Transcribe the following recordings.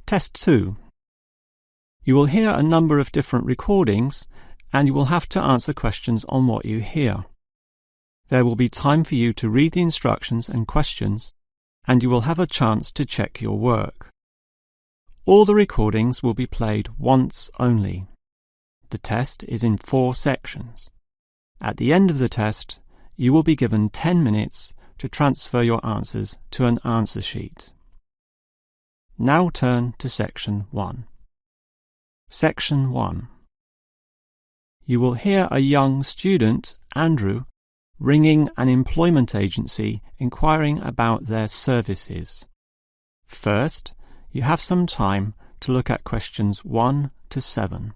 Test 2. You will hear a number of different recordings, and you will have to answer questions on what you hear. There will be time for you to read the instructions and questions, and you will have a chance to check your work. All the recordings will be played once only. The test is in 4 sections. At the end of the test, you will be given 10 minutes to transfer your answers to an answer sheet. Now turn to Section 1. Section 1. You will hear a young student, Andrew, ringing an employment agency inquiring about their services. First, you have some time to look at questions 1 to 7.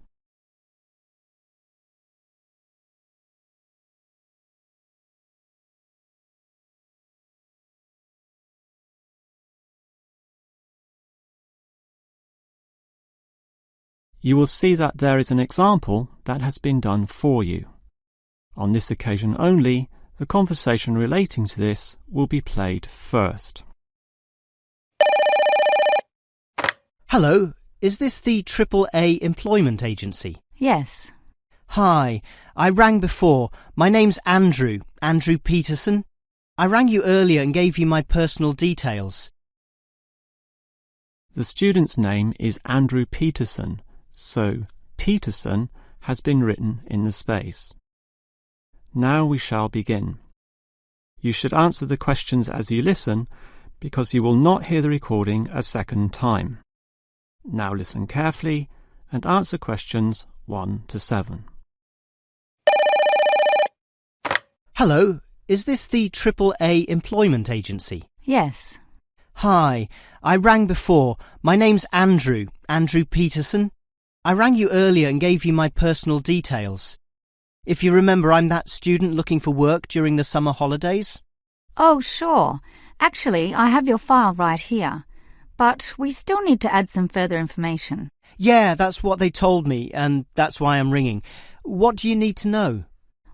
You will see that there is an example that has been done for you. On this occasion only, the conversation relating to this will be played first. Hello, is this the AAA employment agency? Yes. Hi, I rang before. My name's Andrew Peterson. I rang you earlier and gave you my personal details. The student's name is Andrew Peterson, so Peterson has been written in the space. Now we shall begin. You should answer the questions as you listen, because you will not hear the recording a second time. Now listen carefully and answer questions 1 to 7. Hello, is this the AAA employment agency? Yes. Hi, I rang before. My name's Andrew Peterson. I rang you earlier and gave you my personal details. If you remember, I'm that student looking for work during the summer holidays. Oh, sure. Actually, I have your file right here. But we still need to add some further information. Yeah, that's what they told me, and that's why I'm ringing. What do you need to know?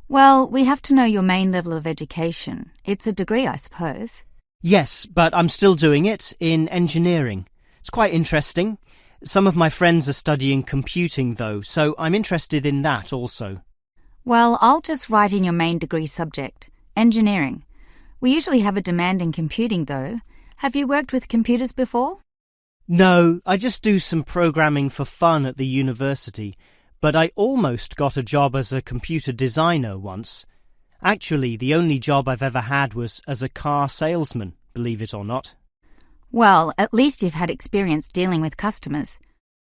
Well, we have to know your main level of education. It's a degree, I suppose. Yes, but I'm still doing it in engineering. It's quite interesting. Some of my friends are studying computing, though, so I'm interested in that also. Well, I'll just write in your main degree subject, engineering. We usually have a demand in computing, though. Have you worked with computers before? No, I just do some programming for fun at the university, but I almost got a job as a computer designer once. Actually, the only job I've ever had was as a car salesman, believe it or not. Well, at least you've had experience dealing with customers.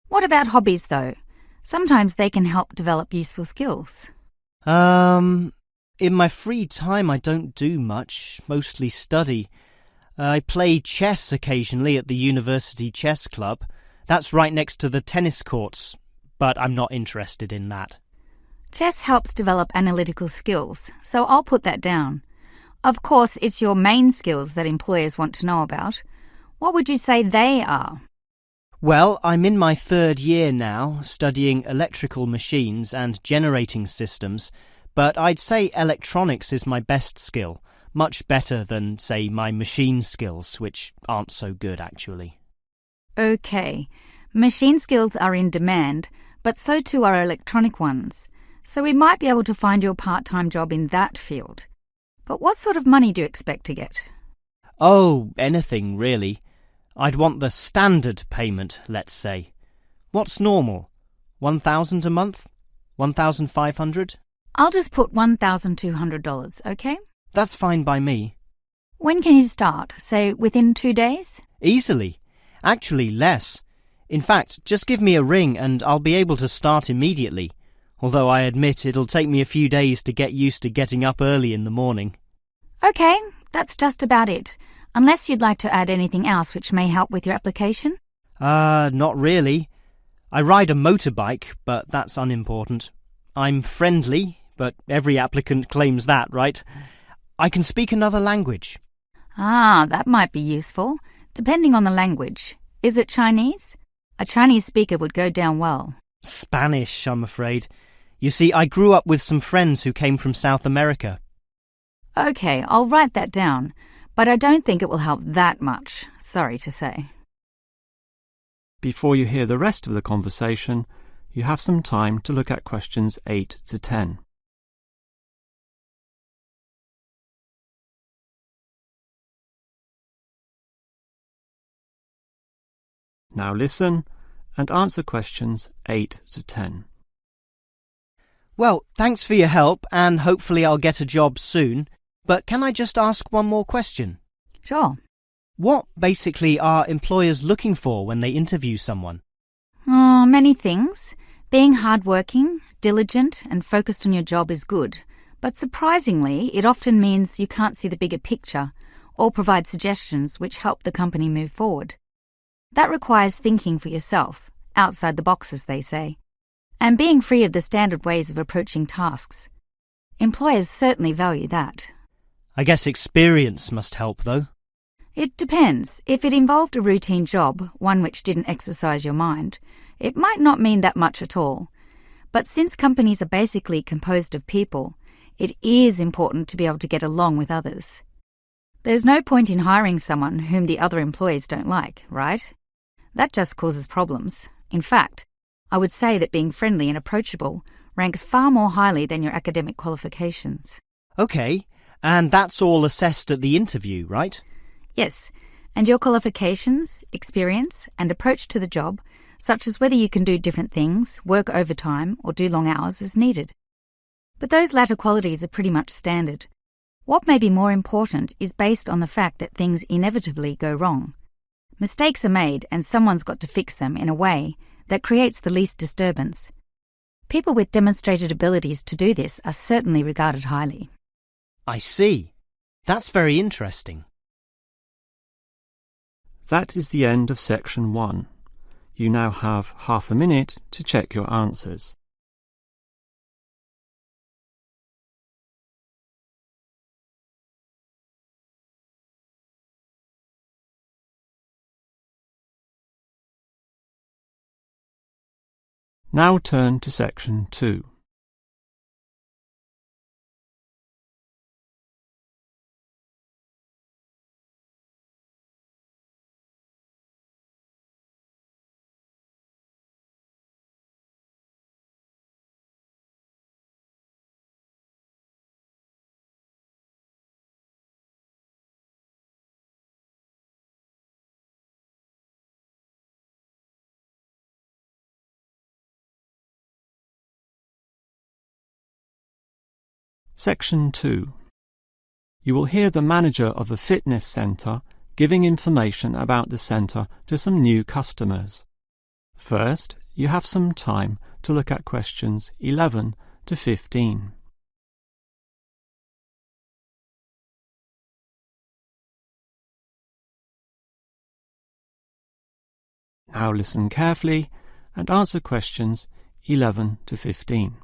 What about hobbies, though? Sometimes they can help develop useful skills. In my free time I don't do much, mostly study. I play chess occasionally at the university chess club. That's right next to the tennis courts, but I'm not interested in that. Chess helps develop analytical skills, so I'll put that down. Of course, it's your main skills that employers want to know about. What would you say they are? Well, I'm in my 3rd year now, studying electrical machines and generating systems, but I'd say electronics is my best skill, much better than, say, my machine skills, which aren't so good, actually. OK. Machine skills are in demand, but so too are electronic ones, so we might be able to find you a part-time job in that field. But what sort of money do you expect to get? Oh, anything, really. I'd want the standard payment, let's say. What's normal? $1,000 a month? $1,500? I'll just put $1,200, OK? That's fine by me. When can you start? Say, within 2 days? Easily. Actually, less. In fact, just give me a ring and I'll be able to start immediately. Although I admit it'll take me a few days to get used to getting up early in the morning. OK, that's just about it. Unless you'd like to add anything else which may help with your application? Not really. I ride a motorbike, but that's unimportant. I'm friendly, but every applicant claims that, right? I can speak another language. Ah, that might be useful, depending on the language. Is it Chinese? A Chinese speaker would go down well. Spanish, I'm afraid. You see, I grew up with some friends who came from South America. OK, I'll write that down, but I don't think it will help that much, sorry to say. before you hear the rest of the conversation, you have some time to look at questions 8 to 10. Now listen and answer questions 8 to 10. Well, thanks for your help, and hopefully I'll get a job soon. But can I just ask one more question? Sure. What basically are employers looking for when they interview someone? Oh, many things. Being hardworking, diligent, and focused on your job is good. But surprisingly, it often means you can't see the bigger picture or provide suggestions which help the company move forward. That requires thinking for yourself, outside the box, as they say, and being free of the standard ways of approaching tasks. Employers certainly value that. I guess experience must help, though. It depends. If it involved a routine job, one which didn't exercise your mind, it might not mean that much at all. But since companies are basically composed of people, it is important to be able to get along with others. There's no point in hiring someone whom the other employees don't like, right? That just causes problems. In fact, I would say that being friendly and approachable ranks far more highly than your academic qualifications. Okay, and that's all assessed at the interview, right? Yes, and your qualifications, experience, and approach to the job, such as whether you can do different things, work overtime, or do long hours, is needed. But those latter qualities are pretty much standard. What may be more important is based on the fact that things inevitably go wrong. Mistakes are made, and someone's got to fix them in a way that creates the least disturbance. People with demonstrated abilities to do this are certainly regarded highly. I see. That's very interesting. That is the end of section 1. You now have half a minute to check your answers. Now turn to section 2. Section 2. You will hear the manager of a fitness centre giving information about the centre to some new customers. First, you have some time to look at questions 11 to 15. Now listen carefully and answer questions 11 to 15.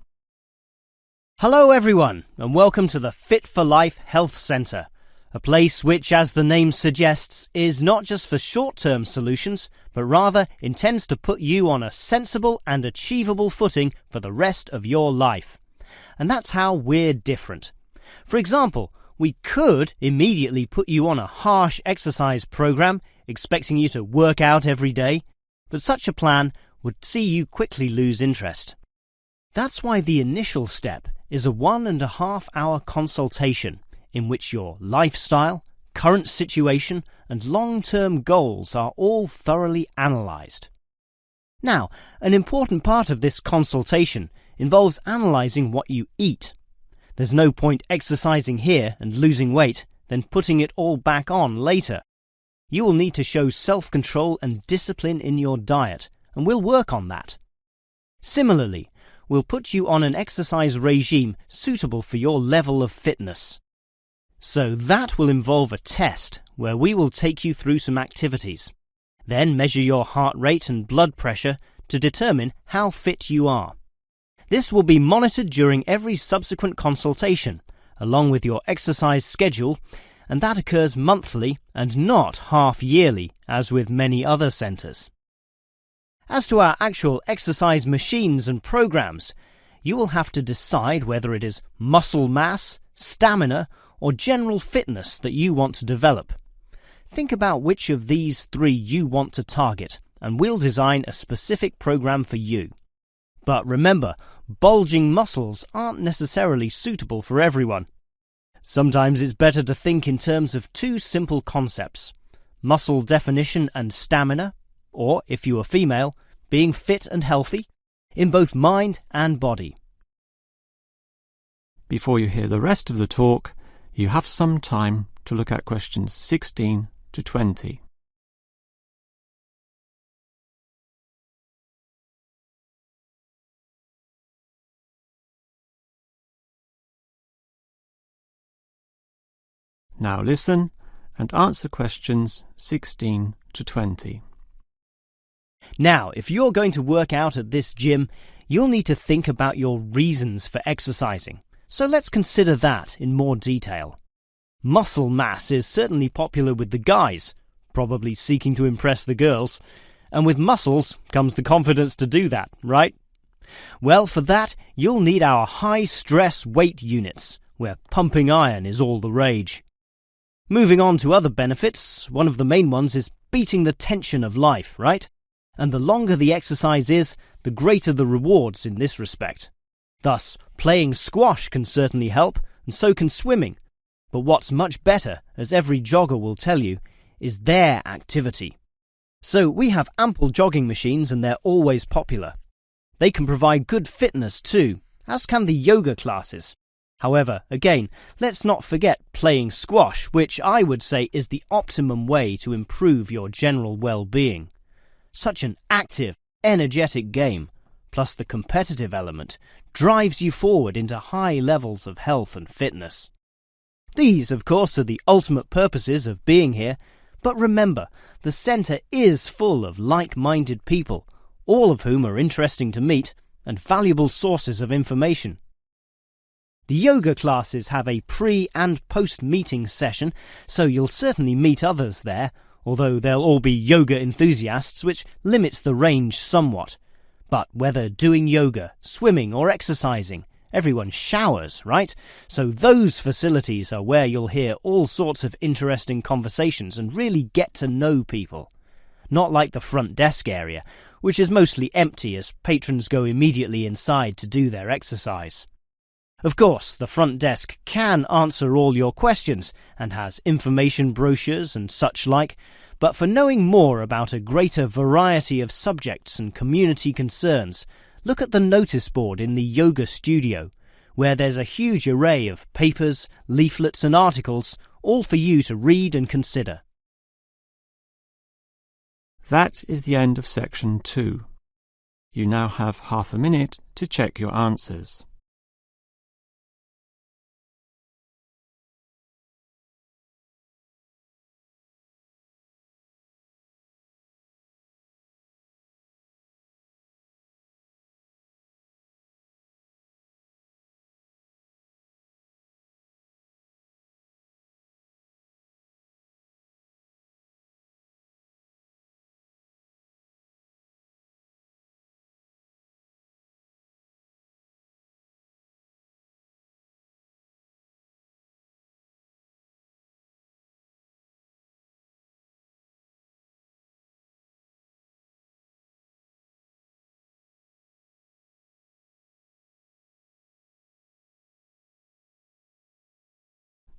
Hello everyone, and welcome to the Fit for Life Health Centre, a place which, as the name suggests, is not just for short-term solutions, but rather intends to put you on a sensible and achievable footing for the rest of your life. And that's how we're different. For example, we could immediately put you on a harsh exercise program, expecting you to work out every day, but such a plan would see you quickly lose interest. That's why the initial step is a 1.5 hour consultation in which your lifestyle, current situation, and long-term goals are all thoroughly analysed. Now, an important part of this consultation involves analysing what you eat. There's no point exercising here and losing weight, then putting it all back on later. You will need to show self-control and discipline in your diet, and we'll work on that. Similarly, we'll put you on an exercise regime suitable for your level of fitness. So that will involve a test where we will take you through some activities, then measure your heart rate and blood pressure to determine how fit you are. This will be monitored during every subsequent consultation, along with your exercise schedule, and that occurs monthly and not half-yearly, as with many other centres. As to our actual exercise machines and programs, you will have to decide whether it is muscle mass, stamina, or general fitness that you want to develop. Think about which of these 3 you want to target, and we'll design a specific program for you. But remember, bulging muscles aren't necessarily suitable for everyone. Sometimes it's better to think in terms of two simple concepts: muscle definition and stamina, or, if you are female, being fit and healthy, in both mind and body. Before you hear the rest of the talk, you have some time to look at questions 16 to 20. Now listen and answer questions 16 to 20. Now, if you're going to work out at this gym, you'll need to think about your reasons for exercising. So let's consider that in more detail. Muscle mass is certainly popular with the guys, probably seeking to impress the girls. And with muscles comes the confidence to do that, right? Well, for that, you'll need our high-stress weight units, where pumping iron is all the rage. Moving on to other benefits, one of the main ones is beating the tension of life, right? And the longer the exercise is, the greater the rewards in this respect. Thus, playing squash can certainly help, and so can swimming. But what's much better, as every jogger will tell you, is their activity. So we have ample jogging machines and they're always popular. They can provide good fitness too, as can the yoga classes. However, again, let's not forget playing squash, which I would say is the optimum way to improve your general well-being. Such an active, energetic game, plus the competitive element, drives you forward into high levels of health and fitness. These, of course, are the ultimate purposes of being here, but remember, the centre is full of like-minded people, all of whom are interesting to meet and valuable sources of information. The yoga classes have a pre- and post-meeting session, so you'll certainly meet others there, although they'll all be yoga enthusiasts, which limits the range somewhat. But whether doing yoga, swimming or exercising, everyone showers, right? So those facilities are where you'll hear all sorts of interesting conversations and really get to know people. Not like the front desk area, which is mostly empty as patrons go immediately inside to do their exercise. Of course, the front desk can answer all your questions and has information brochures and such like, but for knowing more about a greater variety of subjects and community concerns, look at the notice board in the yoga studio, where there's a huge array of papers, leaflets and articles, all for you to read and consider. That is the end of section 2. You now have half a minute to check your answers.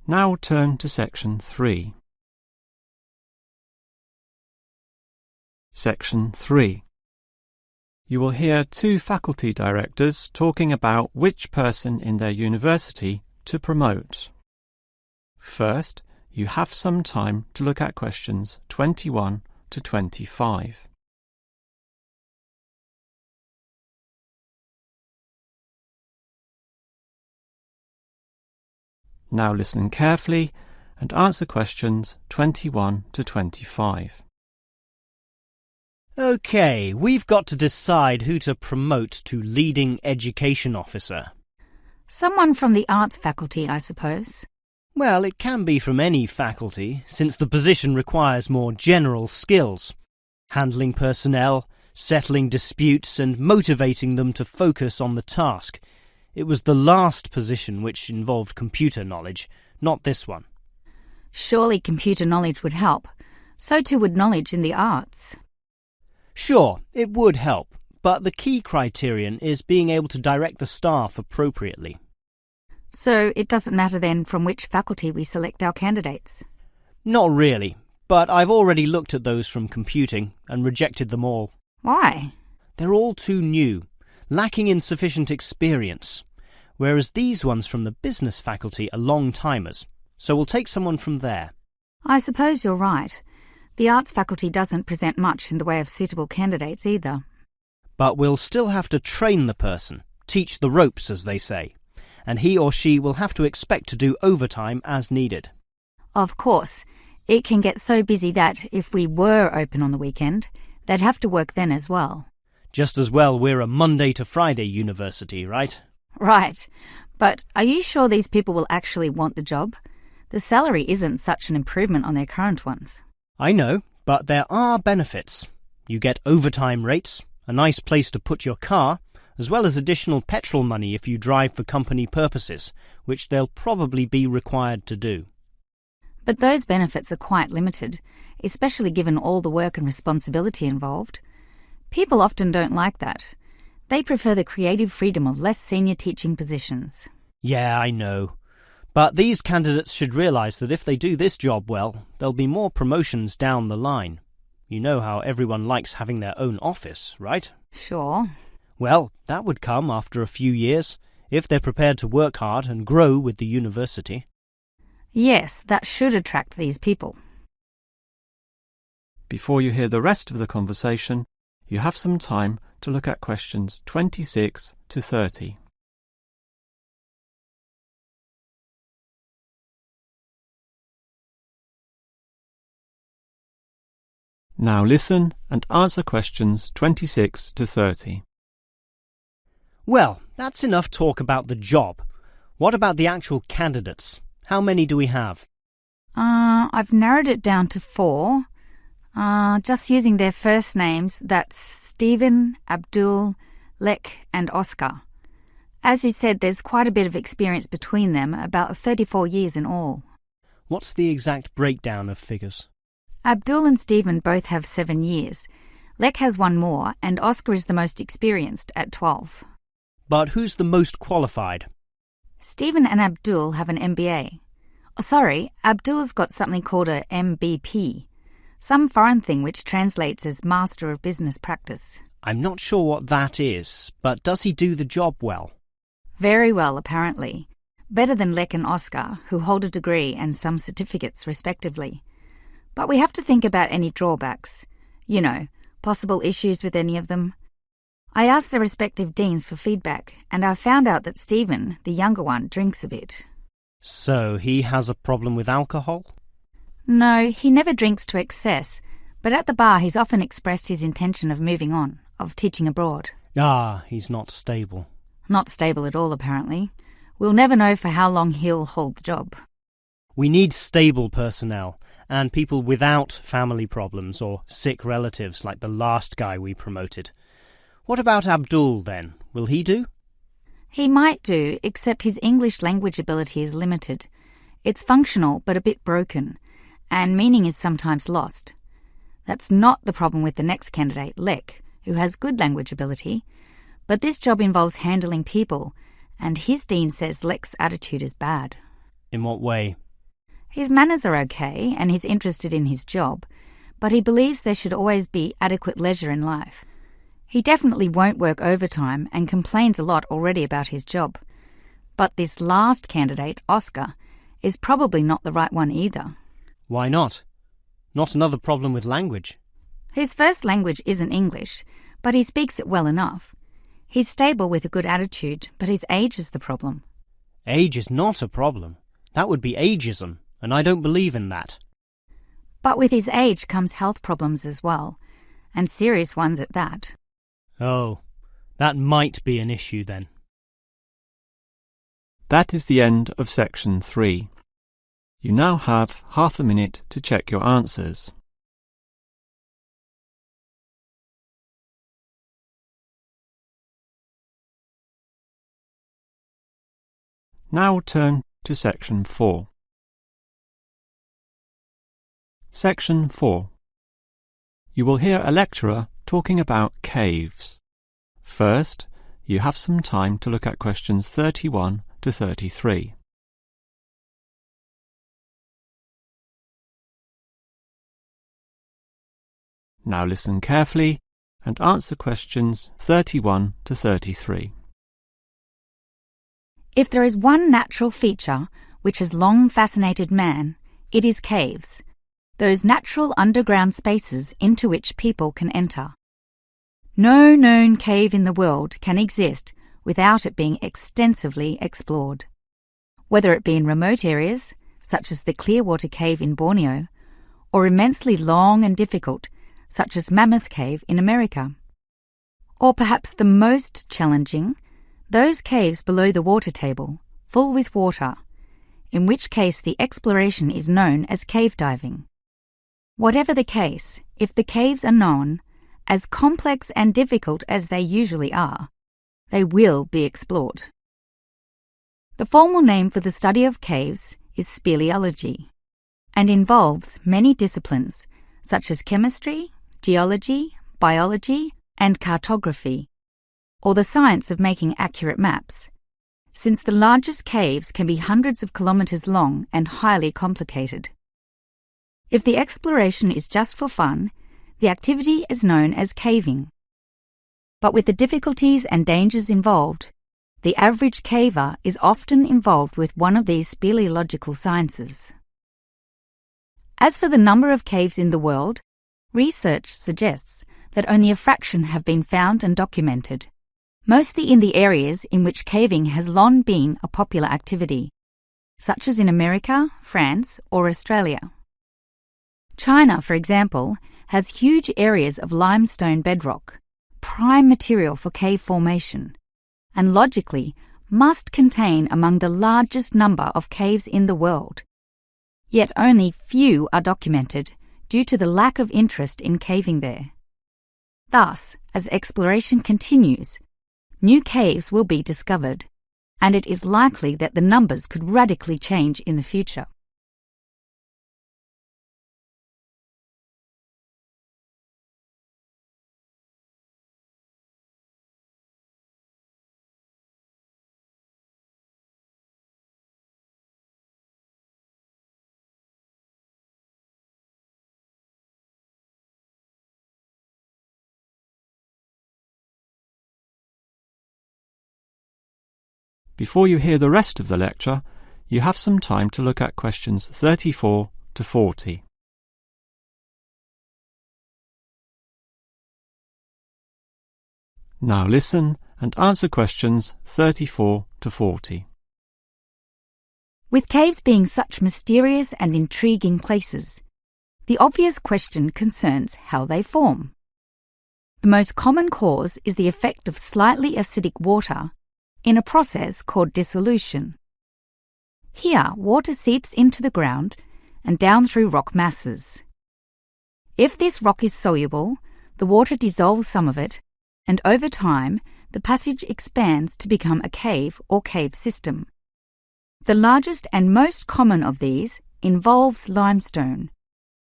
Now turn to section 3. Section 3. You will hear two faculty directors talking about which person in their university to promote. First, you have some time to look at questions 21 to 25. Now listen carefully and answer questions 21 to 25. OK, we've got to decide who to promote to leading education officer. Someone from the arts faculty, I suppose. Well, it can be from any faculty, since the position requires more general skills. Handling personnel, settling disputes and motivating them to focus on the task. It was the last position which involved computer knowledge, not this one. Surely computer knowledge would help. So too would knowledge in the arts. Sure, it would help, but the key criterion is being able to direct the staff appropriately. So it doesn't matter then from which faculty we select our candidates? Not really, but I've already looked at those from computing and rejected them all. Why? They're all too new, lacking in sufficient experience, whereas these ones from the business faculty are long-timers, so we'll take someone from there. I suppose you're right. The arts faculty doesn't present much in the way of suitable candidates either. But we'll still have to train the person, teach the ropes, as they say, and he or she will have to expect to do overtime as needed. Of course, it can get so busy that if we were open on the weekend, they'd have to work then as well. Just as well we're a Monday to Friday university, right? Right. But are you sure these people will actually want the job? The salary isn't such an improvement on their current ones. I know, but there are benefits. You get overtime rates, a nice place to put your car, as well as additional petrol money if you drive for company purposes, which they'll probably be required to do. But those benefits are quite limited, especially given all the work and responsibility involved. People often don't like that. They prefer the creative freedom of less senior teaching positions. Yeah, I know. But these candidates should realise that if they do this job well, there'll be more promotions down the line. You know how everyone likes having their own office, right? Sure. Well, that would come after a few years, if they're prepared to work hard and grow with the university. Yes, that should attract these people. Before you hear the rest of the conversation, you have some time to look at questions 26 to 30. Now listen and answer questions 26 to 30. Well, that's enough talk about the job. What about the actual candidates? How many do we have? I've narrowed it down to 4. Just using their first names, that's Stephen, Abdul, Lek and Oscar. As you said, there's quite a bit of experience between them, about 34 years in all. What's the exact breakdown of figures? Abdul and Stephen both have 7 years. Lek has 1 more, and Oscar is the most experienced at 12. But who's the most qualified? Stephen and Abdul have an MBA. Oh, sorry, Abdul's got something called a MBP, some foreign thing which translates as Master of Business Practice. I'm not sure what that is, but does he do the job well? Very well, apparently. Better than Lek and Oscar, who hold a degree and some certificates respectively. But we have to think about any drawbacks. You know, possible issues with any of them. I asked the respective deans for feedback, and I found out that Stephen, the younger one, drinks a bit. So he has a problem with alcohol? No, he never drinks to excess, but at the bar he's often expressed his intention of moving on, of teaching abroad. Ah, he's not stable. Not stable at all, apparently. We'll never know for how long he'll hold the job. We need stable personnel, and people without family problems or sick relatives like the last guy we promoted. What about Abdul, then? Will he do? He might do, except his English language ability is limited. It's functional, but a bit broken, and meaning is sometimes lost. That's not the problem with the next candidate, Lek, who has good language ability, but this job involves handling people, and his dean says Lek's attitude is bad. In what way? His manners are okay, and he's interested in his job, but he believes there should always be adequate leisure in life. He definitely won't work overtime and complains a lot already about his job. But this last candidate, Oscar, is probably not the right one either. Why not? Not another problem with language. His first language isn't English, but he speaks it well enough. He's stable with a good attitude, but his age is the problem. Age is not a problem. That would be ageism, and I don't believe in that. But with his age comes health problems as well, and serious ones at that. Oh, that might be an issue then. That is the end of section 3. You now have half a minute to check your answers. Now turn to section 4. Section 4. You will hear a lecturer talking about caves. First, you have some time to look at questions 31 to 33. Now listen carefully and answer questions 31 to 33. If there is one natural feature which has long fascinated man, it is caves, those natural underground spaces into which people can enter. No known cave in the world can exist without it being extensively explored. Whether it be in remote areas, such as the Clearwater Cave in Borneo, or immensely long and difficult, such as Mammoth Cave in America. Or perhaps the most challenging, those caves below the water table, full with water, in which case the exploration is known as cave diving. Whatever the case, if the caves are known, as complex and difficult as they usually are, they will be explored. The formal name for the study of caves is speleology, and involves many disciplines such as chemistry, geology, biology, and cartography, or the science of making accurate maps, since the largest caves can be hundreds of kilometres long and highly complicated. If the exploration is just for fun, the activity is known as caving. But with the difficulties and dangers involved, the average caver is often involved with one of these speleological sciences. As for the number of caves in the world, research suggests that only a fraction have been found and documented, mostly in the areas in which caving has long been a popular activity, such as in America, France, or Australia. China, for example, has huge areas of limestone bedrock, prime material for cave formation, and logically must contain among the largest number of caves in the world. Yet only few are documented due to the lack of interest in caving there. Thus, as exploration continues, new caves will be discovered, and it is likely that the numbers could radically change in the future. Before you hear the rest of the lecture, you have some time to look at questions 34 to 40. Now listen and answer questions 34 to 40. With caves being such mysterious and intriguing places, the obvious question concerns how they form. The most common cause is the effect of slightly acidic water in a process called dissolution. Here, water seeps into the ground and down through rock masses. If this rock is soluble, the water dissolves some of it, and over time, the passage expands to become a cave or cave system. The largest and most common of these involves limestone,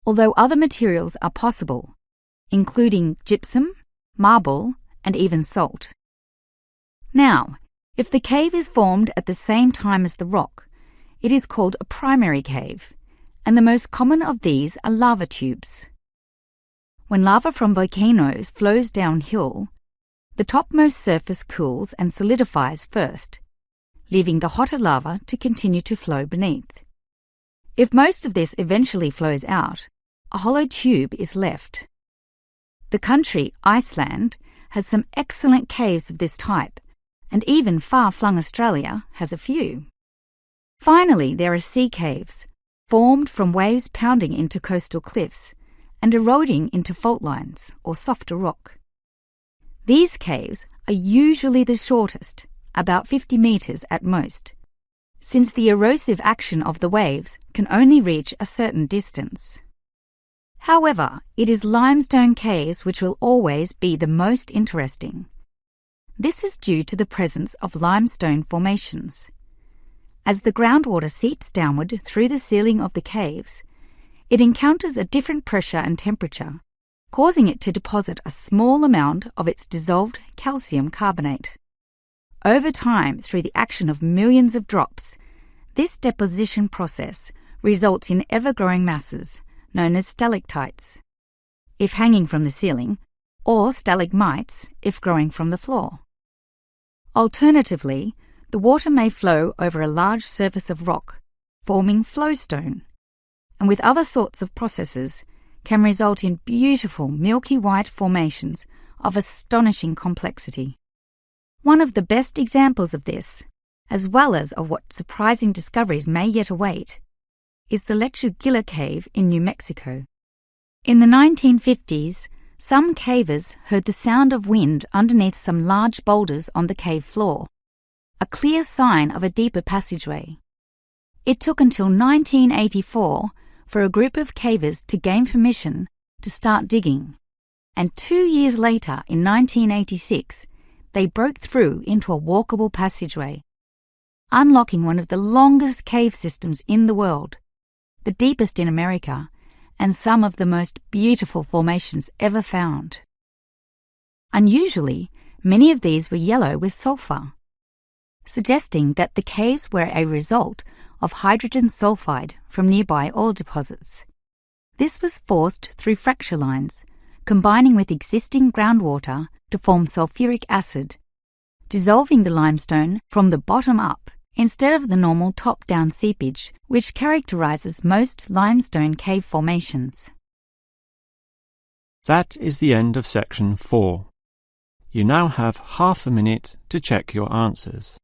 although other materials are possible, including gypsum, marble, and even salt. Now, if the cave is formed at the same time as the rock, it is called a primary cave, and the most common of these are lava tubes. When lava from volcanoes flows downhill, the topmost surface cools and solidifies first, leaving the hotter lava to continue to flow beneath. If most of this eventually flows out, a hollow tube is left. The country, Iceland, has some excellent caves of this type, and even far-flung Australia has a few. Finally, there are sea caves, formed from waves pounding into coastal cliffs and eroding into fault lines or softer rock. These caves are usually the shortest, about 50 metres at most, since the erosive action of the waves can only reach a certain distance. However, it is limestone caves which will always be the most interesting. This is due to the presence of limestone formations. As the groundwater seeps downward through the ceiling of the caves, it encounters a different pressure and temperature, causing it to deposit a small amount of its dissolved calcium carbonate. Over time, through the action of millions of drops, this deposition process results in ever-growing masses, known as stalactites, if hanging from the ceiling, or stalagmites, if growing from the floor. Alternatively, the water may flow over a large surface of rock, forming flowstone, and with other sorts of processes, can result in beautiful milky white formations of astonishing complexity. One of the best examples of this, as well as of what surprising discoveries may yet await, is the Lechuguilla Cave in New Mexico. In the 1950s, some cavers heard the sound of wind underneath some large boulders on the cave floor, a clear sign of a deeper passageway. It took until 1984 for a group of cavers to gain permission to start digging, and 2 years later, in 1986, they broke through into a walkable passageway, unlocking one of the longest cave systems in the world, the deepest in America, and some of the most beautiful formations ever found. Unusually, many of these were yellow with sulfur, suggesting that the caves were a result of hydrogen sulfide from nearby oil deposits. This was forced through fracture lines, combining with existing groundwater to form sulfuric acid, dissolving the limestone from the bottom up instead of the normal top-down seepage which characterizes most limestone cave formations. That is the end of section 4. You now have half a minute to check your answers.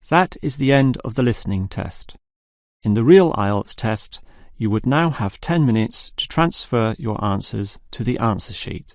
That is the end of the listening test. In the real Ielts test, you would now have 10 minutes to transfer your answers to the answer sheet.